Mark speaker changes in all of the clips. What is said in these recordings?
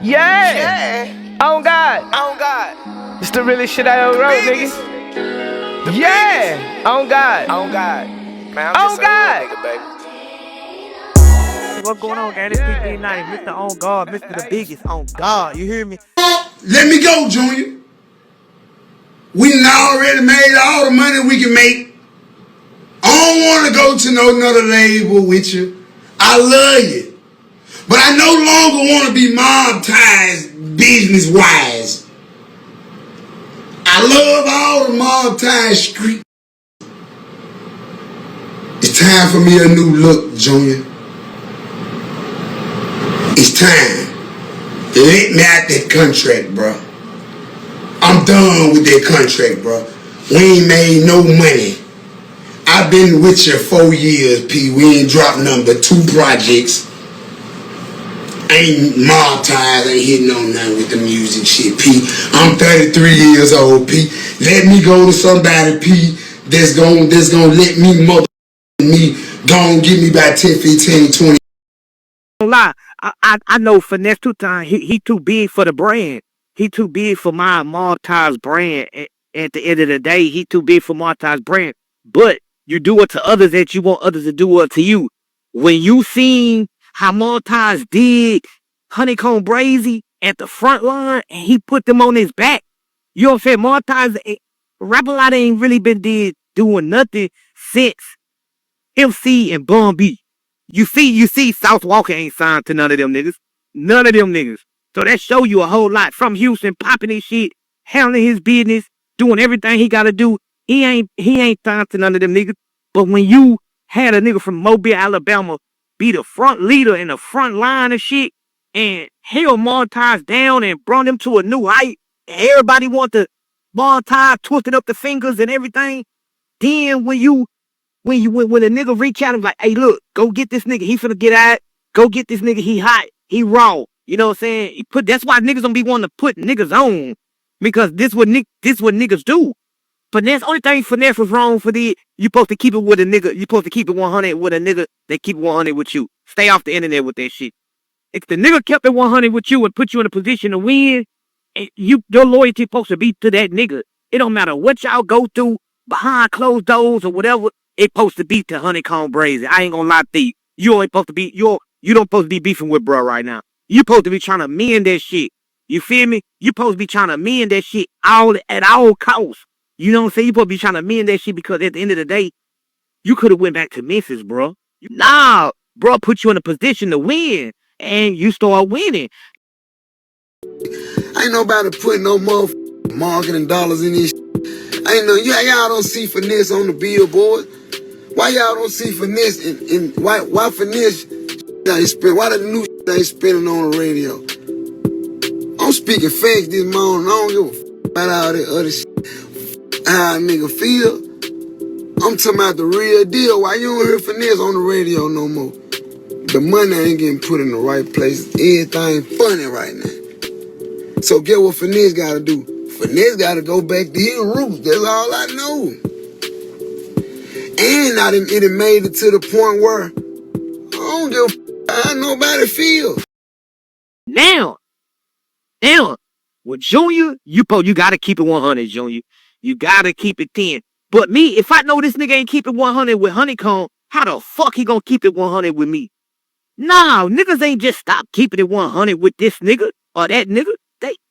Speaker 1: Yeah. On God.
Speaker 2: On God.
Speaker 1: It's the realest shit I ever wrote, nigga. Yeah. On God.
Speaker 2: On God. Man, I'm just a real nigga, baby.
Speaker 3: What's going on, gang? It's TTE Notti, Mr. On God, Mr. the Biggest on God. You hear me?
Speaker 4: Let me go, Junior. We done already made all the money we can make. I don't want to go to no another label with you. I love you. But I no longer want to be mob-ties business-wise. I love all the mob-ties street. It's time for me a new look, Junior. It's time. Let me out that contract, bro. I'm done with that contract, bro. We ain't made no money. I've been with you 4 years, P. We ain't dropped nothing but 2 projects. Ain't mob ties, ain't hitting on nothing with the music shit, P. I'm 33 years old, P. Let me go to somebody, P, that's gonna let me mother me, gonna give me about 10, 15, 20.
Speaker 3: Don't lie. I know Finesse2Tymes, he too big for the brand. He too big for my mobties brand. At the end of the day, he too big for mobties brand. But you do it to others that you want others to do it to you. When you seen how mobties did Honeykomb Brazy at the front line and he put them on his back, you know what I'm saying? Mobties, Rap-A-Lot ain't really been doing nothing since MC and Bun B. You see, South Walker ain't signed to none of them niggas. None of them niggas. So that show you a whole lot. From Houston, popping his shit, handling his business, doing everything he gotta do. He ain't signed to none of them niggas. But when you had a nigga from Mobile, Alabama, be the front leader in the front line of shit, and held Montage down and brought him to a new height, and everybody want to Montage twisted up the fingers and everything. Then when a nigga reach out and like, hey, look, go get this nigga. He finna get out. Go get this nigga. He hot. He raw. You know what I'm saying? That's why niggas don't be wanting to put niggas on. Because this what niggas do. Finesse, only thing Finesse was wrong for you supposed to keep it with a nigga. You supposed to keep it 100 with a nigga that keep it 100 with you. Stay off the internet with that shit. If the nigga kept it 100 with you and put you in a position to win, your loyalty supposed to be to that nigga. It don't matter what y'all go through behind closed doors or whatever. It supposed to be to Honeykomb Brazy. I ain't gonna lie to you. You ain't supposed to be. You don't supposed to be beefing with bro right now. You supposed to be trying to mend that shit. You feel me? You supposed to be trying to mend that shit at all costs. You know what I'm saying? You supposed to be trying to mend that shit because at the end of the day, you could have went back to Memphis, bro. Nah, bro, put you in a position to win, and you start winning.
Speaker 4: Ain't nobody putting no more marketing dollars in this. Ain't no y'all don't see Finesse on the billboard. Why y'all don't see Finesse in why Finesse ain't spend? Why the new ain't spending on the radio? I'm speaking facts this morning. I don't give a about all that other shit. How a nigga feel. I'm talking about the real deal. Why you don't hear Finesse on the radio no more? The money ain't getting put in the right place. Everything funny right now. So get what Finesse gotta do. Finesse gotta go back to his roots. That's all I know. And it done made it to the point where I don't give a how nobody feel.
Speaker 3: Now, with Junior, you gotta keep it 100, Junior. You gotta keep it 10. But me, if I know this nigga ain't keep it 100 with Honeykomb, how the fuck he gonna keep it 100 with me? Nah, niggas ain't just stop keeping it 100 with this nigga or that nigga.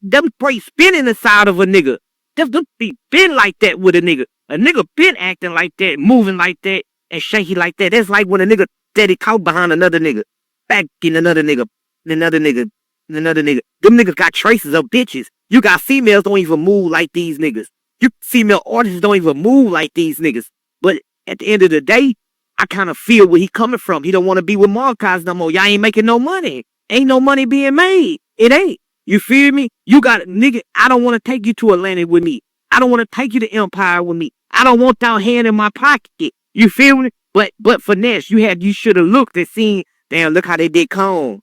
Speaker 3: Them spray spinning inside of a nigga. Them be been like that with a nigga. A nigga been acting like that, moving like that, and shaky like that. That's like when a nigga steady caught behind another nigga, back in another nigga, another nigga, another nigga. Them niggas got traces of bitches. You got females don't even move like these niggas. You female artists don't even move like these niggas. But at the end of the day, I kind of feel where he coming from. He don't want to be with Marcos no more. Y'all ain't making no money. Ain't no money being made. It ain't. You feel me? You got a nigga. I don't want to take you to Atlanta with me. I don't want to take you to Empire with me. I don't want that hand in my pocket. You feel me? But Finesse, you should have looked and seen. Damn, look how they did Cone.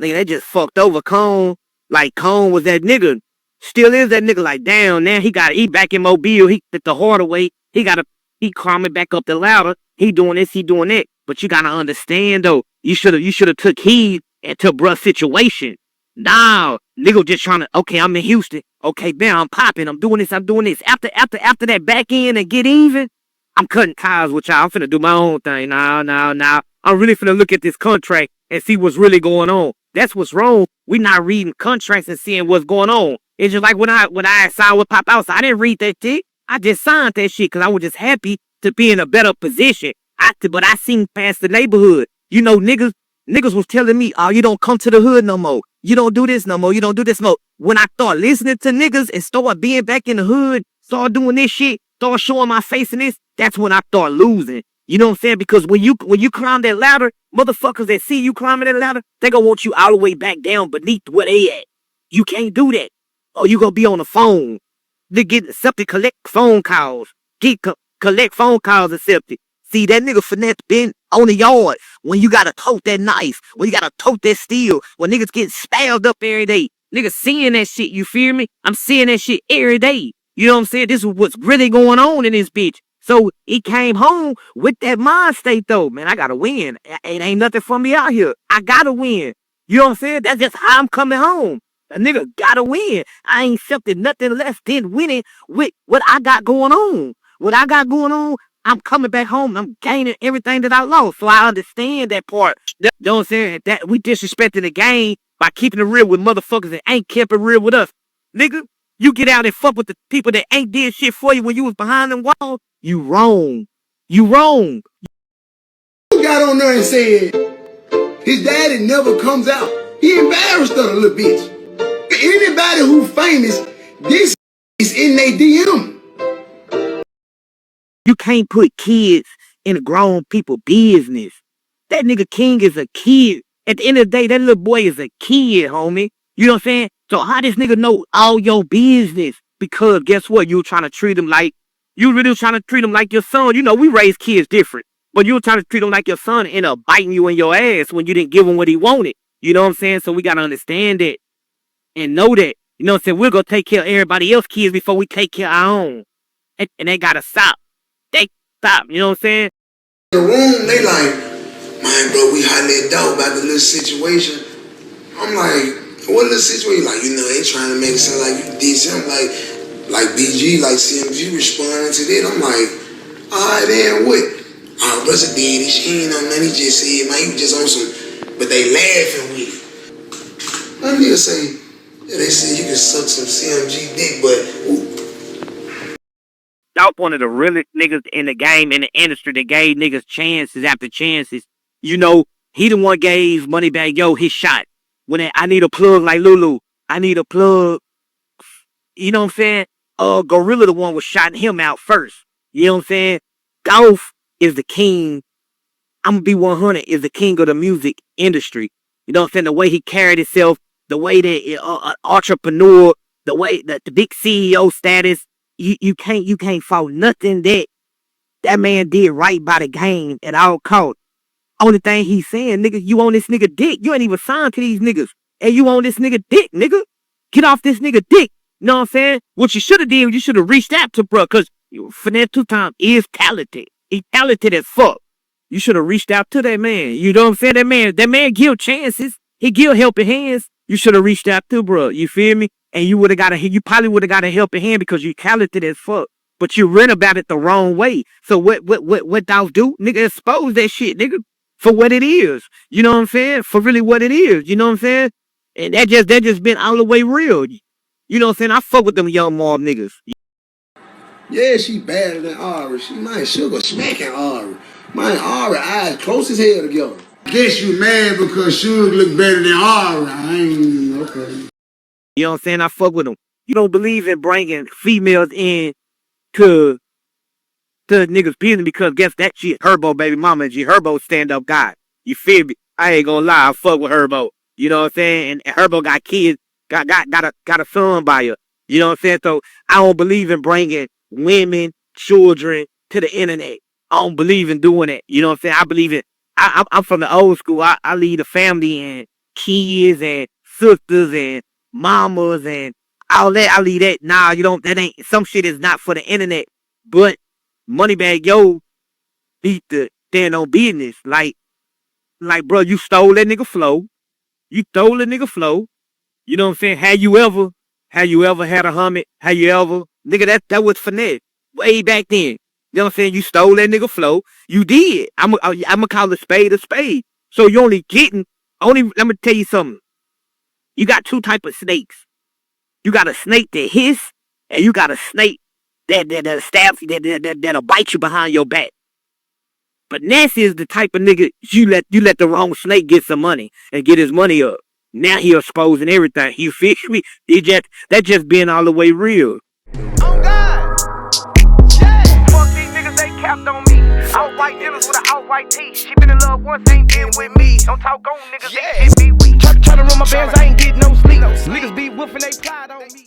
Speaker 3: Nigga, they just fucked over Cone. Like Cone was that nigga. Still is that nigga. Like damn, now he back in Mobile. He took the harder way. He climbing back up the ladder. He doing this. He doing that. But you gotta understand though. You should have took heed to bruh's situation. Nah, Nigga just trying to, okay, I'm in Houston. Okay, bam, I'm popping. I'm doing this. After that back end and get even, I'm cutting ties with y'all. I'm finna do my own thing. Now. I'm really finna look at this contract and see what's really going on. That's what's wrong. We not reading contracts and seeing what's going on. It's just like when I signed with Pop Outside, I didn't read that shit. I just signed that shit because I was just happy to be in a better position. But I seen past the neighborhood. You know, niggas was telling me, oh, you don't come to the hood no more. You don't do this no more. You don't do this no more. When I start listening to niggas and start being back in the hood, start doing this shit, start showing my face in this, that's when I start losing. You know what I'm saying? Because when you climb that ladder, motherfuckers that see you climbing that ladder, they gonna want you all the way back down beneath where they at. You can't do that. Or you gonna be on the phone. They get accepted, collect phone calls. Collect phone calls accepted. See, that nigga Finesse been on the yard when you gotta tote that knife, when you gotta tote that steel, when niggas get stabbed up every day. Niggas seeing that shit, you feel me? I'm seeing that shit every day. You know what I'm saying? This is what's really going on in this bitch. So he came home with that mind state though. Man, I gotta win. It ain't nothing for me out here. I gotta win. You know what I'm saying? That's just how I'm coming home. A nigga gotta win. I ain't accepted nothing less than winning with what I got going on. What I got going on, I'm coming back home. I'm gaining everything that I lost. So I understand that part. You know what I'm saying? That we disrespecting the game by keeping it real with motherfuckers that ain't kept it real with us. Nigga, you get out and fuck with the people that ain't did shit for you when you was behind them walls. You wrong. You wrong.
Speaker 4: Who got on there and said his daddy never comes out? He embarrassed her, little bitch. Anybody who famous, this is in their DM.
Speaker 3: You can't put kids in grown people business. That nigga King is a kid. At the end of the day, that little boy is a kid, homie. You know what I'm saying? So how this nigga know all your business? Because guess what? You trying to treat him like, you really trying to treat him like your son. You know, we raise kids different. But you were trying to treat him like your son and end up biting you in your ass when you didn't give him what he wanted. You know what I'm saying? So we got to understand that and know that. You know what I'm saying? We're going to take care of everybody else's kids before we take care of our own. And they got to stop. They stop. You know what I'm saying?
Speaker 4: The room, they like, man, bro, we highly doubt about the little situation. I'm like, what little situation? Like, you know, they trying to make it sound like you did something like BG, like CMG responding to that. I'm like, all right, then what? Our brother did it. She ain't know nothing. He just said, man, he was just on some, but they laughing with it. Let me just say, yeah, they said you can suck some CMG dick, but
Speaker 3: Y'all one of the realest niggas in the game, in the industry, that gave niggas chances after chances. You know, he the one gave Moneybagg Yo his shot. When I need a plug like Lulu, I need a plug. You know what I'm saying? Gorilla the one was shotting him out first. You know what I'm saying? Golf is the king. I'm gonna be 100 is the king of the music industry. You know what I'm saying? The way he carried himself, the way that entrepreneur, the way that the big CEO status, you can't fault nothing that man did right by the game at all costs. Only thing he's saying, nigga, you on this nigga dick. You ain't even signed to these niggas. And you on this nigga dick, nigga. Get off this nigga dick. You know what I'm saying? What you should have did, you should have reached out to bro, because Finesse2Tymes is talented. He talented as fuck. You should have reached out to that man. You know what I'm saying? That man give chances. He give helping hands. You should have reached out to bro. You feel me? And you probably would have got a helping hand because you talented as fuck. But you read about it the wrong way. So what dogs do? Nigga, expose that shit, nigga. For what it is. You know what I'm saying? For really what it is. You know what I'm saying? And that just been all the way real. You know what I'm saying? I fuck with them young mob niggas.
Speaker 4: yeah, she badder than Ari. She might sugar smacking Ari. My Ari eyes close as hell together. Guess you mad because Suge look better than Ari. I ain't okay.
Speaker 3: You know what I'm saying? I fuck with them. You don't believe in bringing females in to niggas business because guess that shit Herbo baby mama and G Herbo stand up guy. You feel me? I ain't gonna lie, I fuck with Herbo. You know what I'm saying? And Herbo got kids, got a son by her. You know what I'm saying? So I don't believe in bringing women, children to the internet. I don't believe in doing that. You know what I'm saying? I believe in. I'm from the old school. I lead a family and kids and sisters and mamas and all that. I leave that. Nah, you don't. That ain't. Some shit is not for the internet. But Moneybagg Yo beat the stand on business. Like, bro, you stole that nigga flow. You stole the nigga flow. You know what I'm saying? Have you ever had a hummet? Nigga, that was finesse. Way back then. You know what I'm saying? You stole that nigga flow. You did. I'ma call a spade a spade. So you let me tell you something. You got two type of snakes. You got a snake that hiss, and you got a snake that'll stab that'll bite you behind your back. But Nancy is the type of nigga you let the wrong snake get some money and get his money up. Now he exposing everything. You feel me? That just being all the way real.
Speaker 1: Oh God! Yeah! Fuck these niggas, they capped on me. All-white dealers with an all-white tee. She been in love once, ain't been with me. Don't talk on niggas, they can't be weak. Try to run my bands, I ain't getting no sleep. Niggas be woofing, they pride on me.